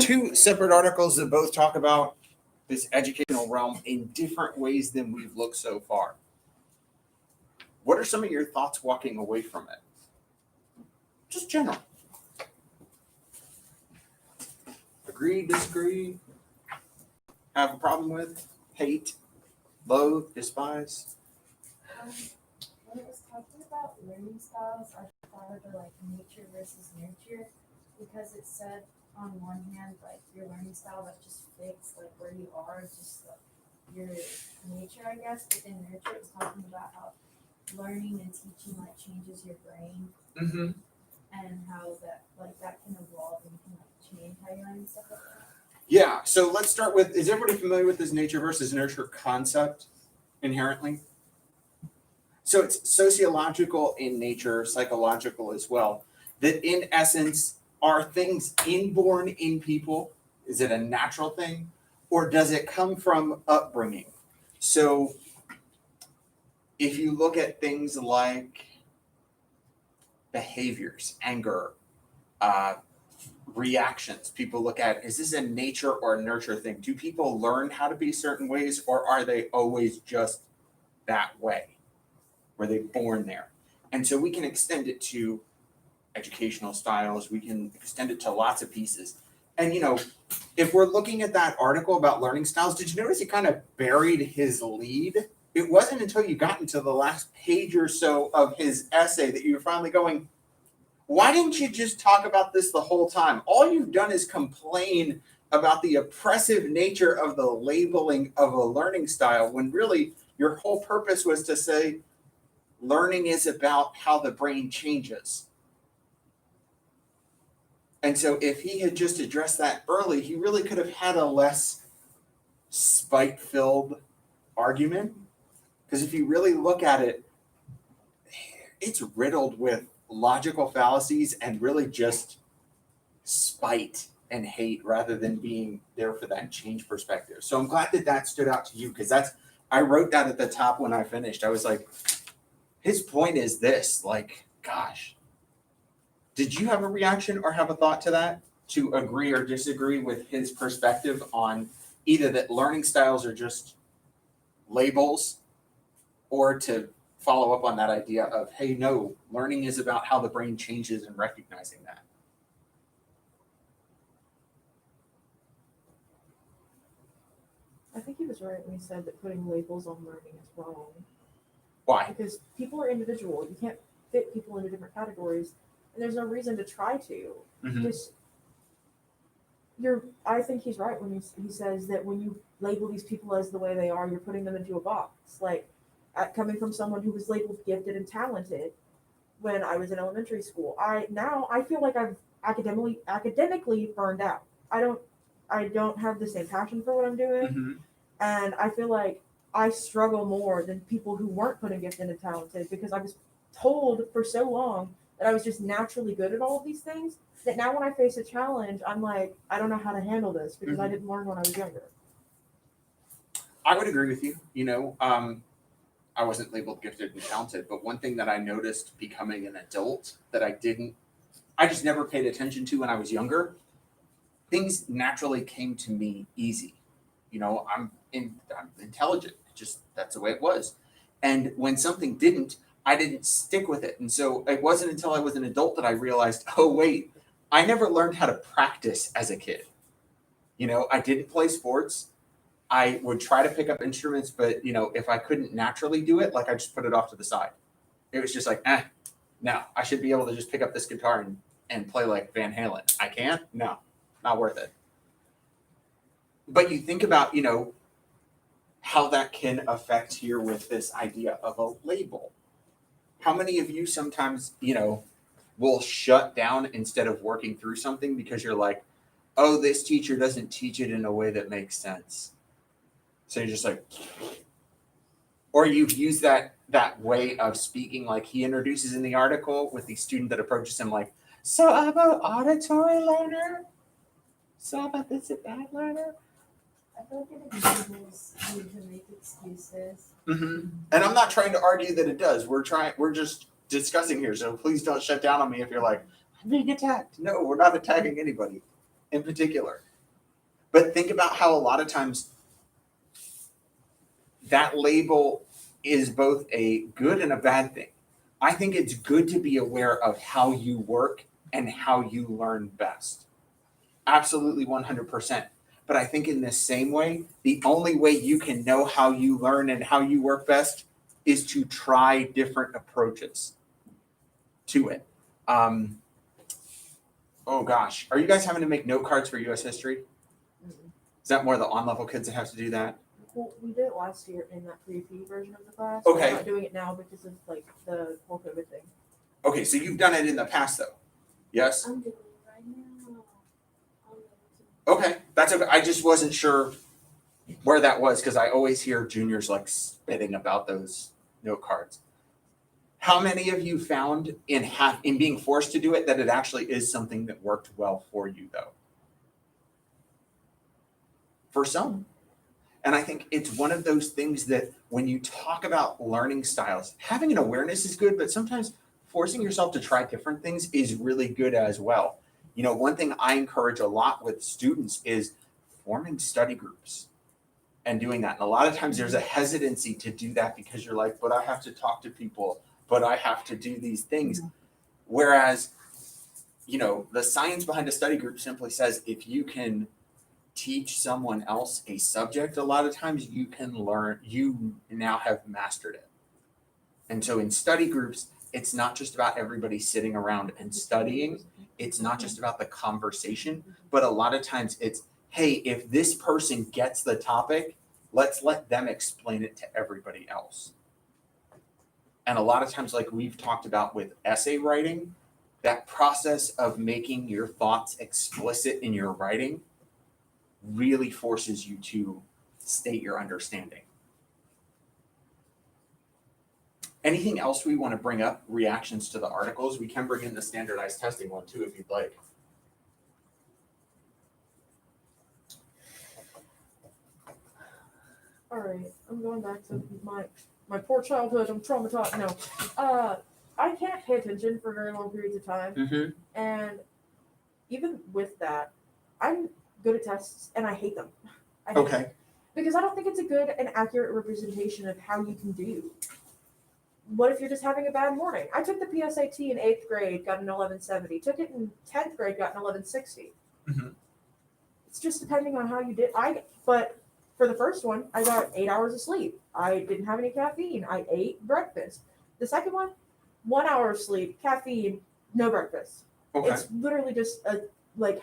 two separate articles that both talk about this educational realm in different ways than we've looked so far. What are some of your thoughts walking away from it? Just general. Agree, disagree, have a problem with, hate, loathe, despise? When it was talking about learning styles, I thought of the nature versus nurture, because it said on one hand your learning style that just fits where you are, just your nature, I guess. But then nurture is talking about how learning and teaching changes your brain, and how that can evolve and can change how you learn and stuff like that. Yeah. So let's start with: is everybody familiar with this nature versus nurture concept inherently? So it's sociological in nature, psychological as well. That in essence, are things inborn in people? Is it a natural thing? Or does it come from upbringing? So if you look at things like behaviors, anger, reactions, people look at, is this a nature or a nurture thing? Do people learn how to be certain ways, or are they always just that way? Were they born there? And so we can extend it to educational styles. We can extend it to lots of pieces. And, if we're looking at that article about learning styles, did you notice he kind of buried his lead? It wasn't until you got into the last page or so of his essay that you were finally going, why didn't you just talk about this the whole time? All you've done is complain about the oppressive nature of the labeling of a learning style, when really your whole purpose was to say, learning is about how the brain changes. And so if he had just addressed that early, he really could have had a less spite-filled argument. Because if you really look at it, it's riddled with logical fallacies and really just spite and hate rather than being there for that change perspective. So I'm glad that stood out to you, because I wrote that at the top when I finished. I was like, his point is this, gosh, did you have a reaction or have a thought to that, to agree or disagree with his perspective on either that learning styles are just labels, or to follow up on that idea of, hey, no, learning is about how the brain changes and recognizing that? I think he was right when he said that putting labels on learning is wrong. Why? Because people are individual. You can't fit people into different categories, and there's no reason to try to. Just I think he's right when he says that when you label these people as the way they are, you're putting them into a box. Coming from someone who was labeled gifted and talented when I was in elementary school, I feel like I've academically burned out. I don't have the same passion for what I'm doing, and I feel like I struggle more than people who weren't put in gifted and talented, because I was told for so long that I was just naturally good at all of these things, that now when I face a challenge, I'm like, I don't know how to handle this, because I didn't learn when I was younger. I would agree with you. I wasn't labeled gifted and talented, but one thing that I noticed becoming an adult that I just never paid attention to when I was younger, things naturally came to me easy. I'm intelligent. That's the way it was. And when something didn't, I didn't stick with it. And so it wasn't until I was an adult that I realized, oh, wait, I never learned how to practice as a kid. I didn't play sports. I would try to pick up instruments, but, if I couldn't naturally do it, I just put it off to the side. It was just no, I should be able to just pick up this guitar and play like Van Halen. I can't? No, not worth it. But you think about, how that can affect here with this idea of a label. How many of you sometimes, will shut down instead of working through something because you're like, oh, this teacher doesn't teach it in a way that makes sense. So you're just like, or you've used that way of speaking, like he introduces in the article with the student that approaches him like, so I'm an auditory learner? So about this a bad learner? I feel like it enables you to make excuses. And I'm not trying to argue that it does. We're just discussing here. So please don't shut down on me if you're like, I'm being attacked. No, we're not attacking anybody in particular. But think about how a lot of times that label is both a good and a bad thing. I think it's good to be aware of how you work and how you learn best. Absolutely 100%. But I think in the same way, the only way you can know how you learn and how you work best is to try different approaches to it. Oh gosh, are you guys having to make note cards for US history? Is that more the on-level kids that have to do that? Well, we did it last year in that pre-P version of the class. Okay. We're not doing it now because of like the whole COVID thing. Okay, so you've done it in the past though. Yes? I'm doing it right now. Okay, that's okay. I just wasn't sure where that was because I always hear juniors like spitting about those note cards. How many of you found in being forced to do it that it actually is something that worked well for you though? For some. And I think it's one of those things that when you talk about learning styles, having an awareness is good, but sometimes forcing yourself to try different things is really good as well. You know, one thing I encourage a lot with students is forming study groups and doing that. And a lot of times there's a hesitancy to do that because you're like, but I have to talk to people, but I have to do these things. Whereas, you know, the science behind a study group simply says if you can teach someone else a subject, a lot of times you can learn, you now have mastered it. And so in study groups, it's not just about everybody sitting around and studying. It's not just about the conversation, but a lot of times it's, hey, if this person gets the topic, let's let them explain it to everybody else. And a lot of times, like we've talked about with essay writing, that process of making your thoughts explicit in your writing really forces you to state your understanding. Anything else we want to bring up? Reactions to the articles? We can bring in the standardized testing one too if you'd like. All right, I'm going back to my poor childhood. I'm traumatized. No, I can't pay attention for very long periods of time, and even with that, I'm good at tests and I hate them. I hate them because I don't think it's a good and accurate representation of how you can do. What if you're just having a bad morning? I took the PSAT in 8th grade, got an 1170. Took it in 10th grade, got an 1160. It's just depending on how you did. But for the first one, I got 8 hours of sleep. I didn't have any caffeine. I ate breakfast. The second one, 1 hour of sleep, caffeine, no breakfast. It's literally just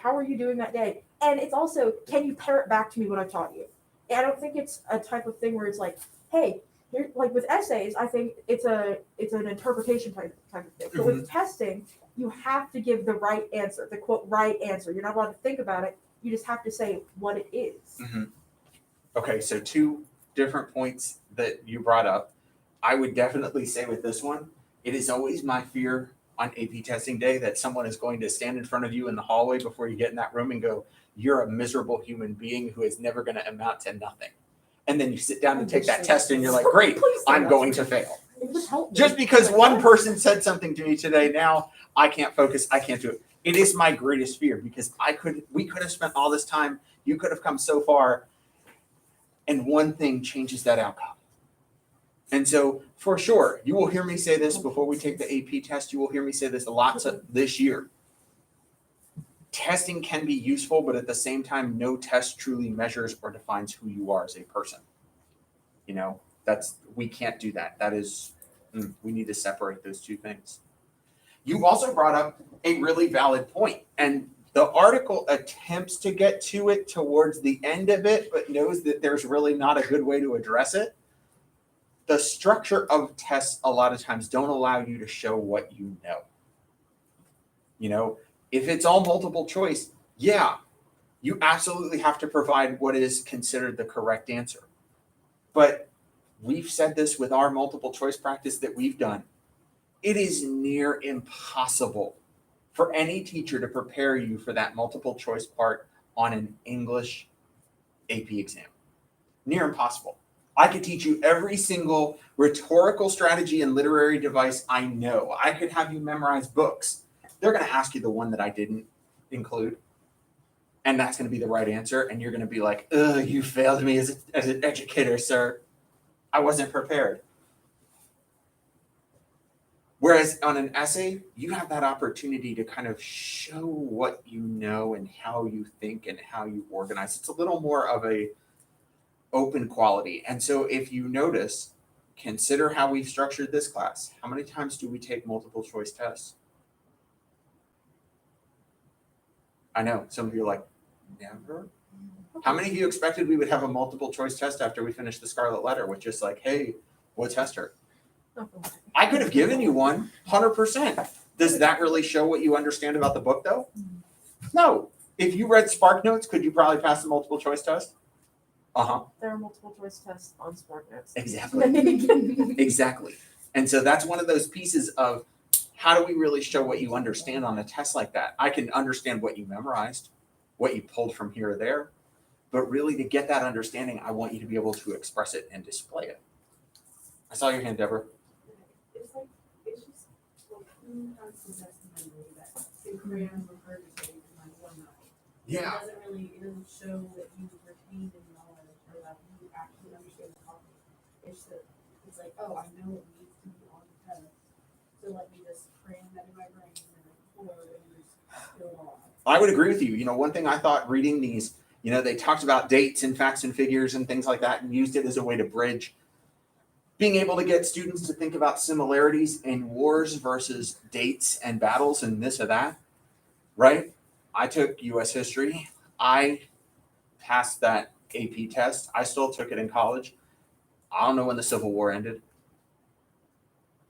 how are you doing that day? And it's also, can you parrot back to me what I've taught you? And I don't think it's a type of thing where it's like, hey, here, like with essays, I think it's an interpretation type of thing. But with testing, you have to give the right answer, the quote right answer. You're not allowed to think about it. You just have to say what it is. Okay, so 2 different points that you brought up. I would definitely say with this one, it is always my fear on AP testing day that someone is going to stand in front of you in the hallway before you get in that room and go, you're a miserable human being who is never going to amount to nothing. And then you sit down and take that test and you're like, great, I'm going to fail. Just because one person said something to me today, now I can't focus, I can't do it. It is my greatest fear because we could have spent all this time, you could have come so far, and one thing changes that outcome. And so for sure, you will hear me say this before we take the AP test, you will hear me say this a lot this year. Testing can be useful, but at the same time, no test truly measures or defines who you are as a person. You know, we can't do that. That is, we need to separate those 2 things. You also brought up a really valid point, and the article attempts to get to it towards the end of it, but knows that there's really not a good way to address it. The structure of tests a lot of times don't allow you to show what you know. You know, if it's all multiple choice, yeah, you absolutely have to provide what is considered the correct answer. But we've said this with our multiple choice practice that we've done. It is near impossible for any teacher to prepare you for that multiple choice part on an English AP exam. Near impossible. I could teach you every single rhetorical strategy and literary device I know. I could have you memorize books. They're going to ask you the one that I didn't include. And that's going to be the right answer. And you're going to be like, ugh, you failed me as an educator, sir. I wasn't prepared. Whereas on an essay, you have that opportunity to kind of show what you know and how you think and how you organize. It's a little more of a open quality. And so if you notice, consider how we've structured this class. How many times do we take multiple choice tests? I know some of you are like, never. How many of you expected we would have a multiple choice test after we finished the Scarlet Letter with just like, hey, we'll test her? I could have given you one, 100%. Does that really show what you understand about the book, though? No. If you read Spark Notes, could you probably pass the multiple choice test? There are multiple choice tests on Spark Notes. Exactly. Exactly. And so that's one of those pieces of how do we really show what you understand on a test like that? I can understand what you memorized, what you pulled from here or there, but really to get that understanding, I want you to be able to express it and display it. I saw your hand, Deborah. It's just like who has possessed memory that two crayons were regurgitated in like one night. It doesn't show that you retained any knowledge or that you actually understand the topic. It's like, oh, I know it needs to be on the test. So let me just cram that in my brain and then forward and just fill it all out. I would agree with you. One thing I thought reading these, they talked about dates and facts and figures and things like that and used it as a way to bridge being able to get students to think about similarities in wars versus dates and battles and this or that, right? I took U.S. history. I passed that AP test. I still took it in college. I don't know when the Civil War ended.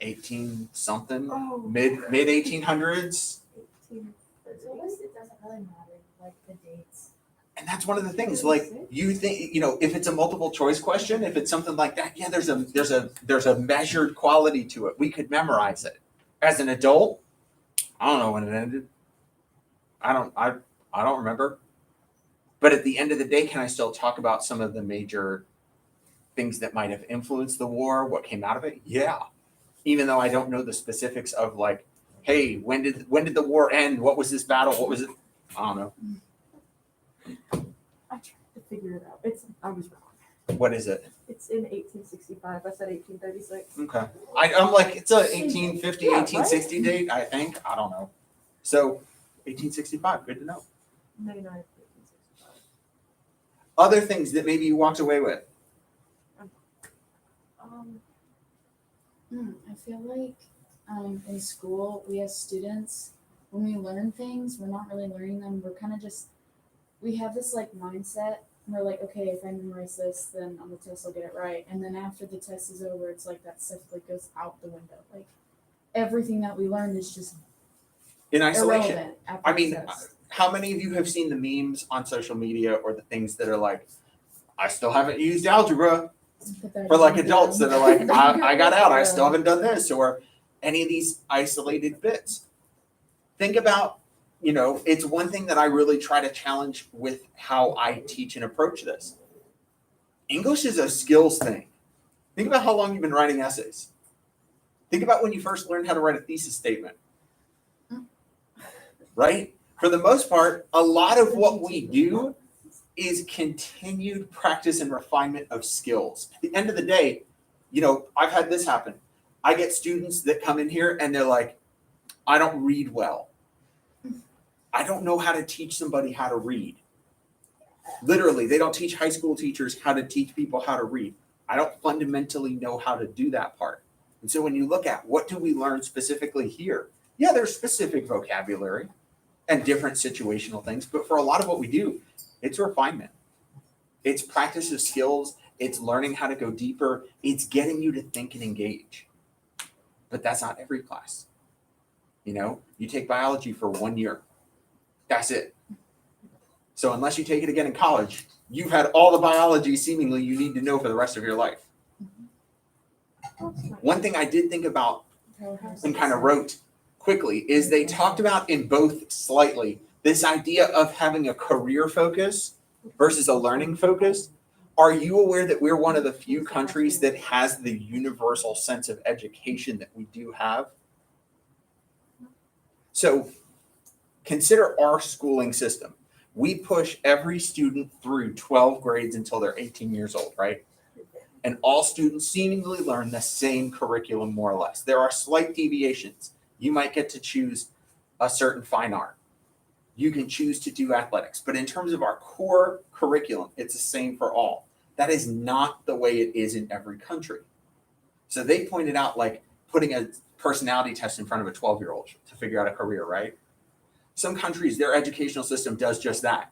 18 something, mid 1800s. So I guess it doesn't really matter, like the dates. And that's one of the things, like you think, if it's a multiple choice question, if it's something like that, yeah, there's a measured quality to it. We could memorize it. As an adult, I don't know when it ended. I don't remember. But at the end of the day, can I still talk about some of the major things that might have influenced the war, what came out of it? Yeah. Even though I don't know the specifics of like, hey, when did the war end? What was this battle? What was it? I don't know. I tried to figure it out. I was wrong. What is it? It's in 1865. I said 1836. Okay. I'm like, it's a 1850, 1860 date, I think. I don't know. So 1865, good to know. 99, 1865. Other things that maybe you walked away with. I feel like in school, we as students, when we learn things, we're not really learning them. We're kind of we have this like mindset. We're like, okay, if I memorize this, then on the test I'll get it right. And then after the test is over, it's like that stuff like goes out the window. Like everything that we learned is just In isolation. irrelevant after I mean, the test. how many of you have seen the memes on social media or the things that are like, I still haven't used algebra? For like adults that are like, I got out, I still haven't done this, or any of these isolated bits. Think about, it's one thing that I really try to challenge with how I teach and approach this. English is a skills thing. Think about how long you've been writing essays. Think about when you first learned how to write a thesis statement. Right? For the most part, a lot of what we do is continued practice and refinement of skills. At the end of the day, I've had this happen. I get students that come in here and they're like, I don't read well. I don't know how to teach somebody how to read. Literally, they don't teach high school teachers how to teach people how to read. I don't fundamentally know how to do that part. And so when you look at what do we learn specifically here? Yeah, there's specific vocabulary and different situational things, but for a lot of what we do, it's refinement. It's practice of skills. It's learning how to go deeper. It's getting you to think and engage. But that's not every class. You take biology for 1 year. That's it. So unless you take it again in college, you've had all the biology seemingly you need to know for the rest of your life. One thing I did think about and kind of wrote quickly is they talked about in both slightly this idea of having a career focus versus a learning focus. Are you aware that we're one of the few countries that has the universal sense of education that we do have? So consider our schooling system. We push every student through 12 grades until they're 18 years old, right? And all students seemingly learn the same curriculum more or less. There are slight deviations. You might get to choose a certain fine art. You can choose to do athletics. But in terms of our core curriculum, it's the same for all. That is not the way it is in every country. So they pointed out like putting a personality test in front of a 12-year-old to figure out a career, right? Some countries, their educational system does just that.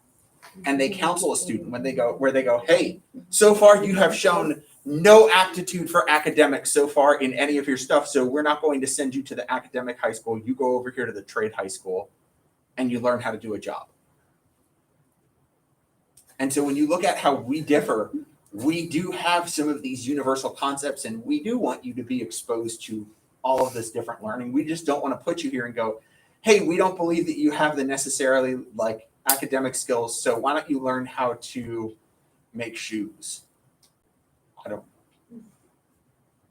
And they counsel a student when they go, hey, so far you have shown no aptitude for academics so far in any of your stuff. So we're not going to send you to the academic high school. You go over here to the trade high school and you learn how to do a job. And so when you look at how we differ, we do have some of these universal concepts, and we do want you to be exposed to all of this different learning. We just don't want to put you here and go, hey, we don't believe that you have the necessarily like academic skills, so why don't you learn how to make shoes?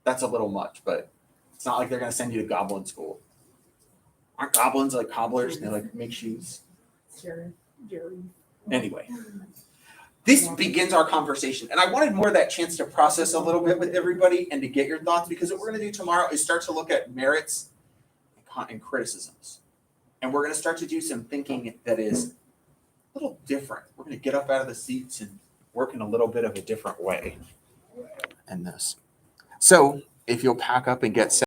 That's a little much, but it's not like they're going to send you to goblin school. Aren't goblins like cobblers? They like make shoes. Jerry. Anyway, this begins our conversation, and I wanted more of that chance to process a little bit with everybody and to get your thoughts, because what we're going to do tomorrow is start to look at merits and criticisms, and we're going to start to do some thinking that is a little different. We're going to get up out of the seats and work in a little bit of a different way in this. So if you'll pack up and get set.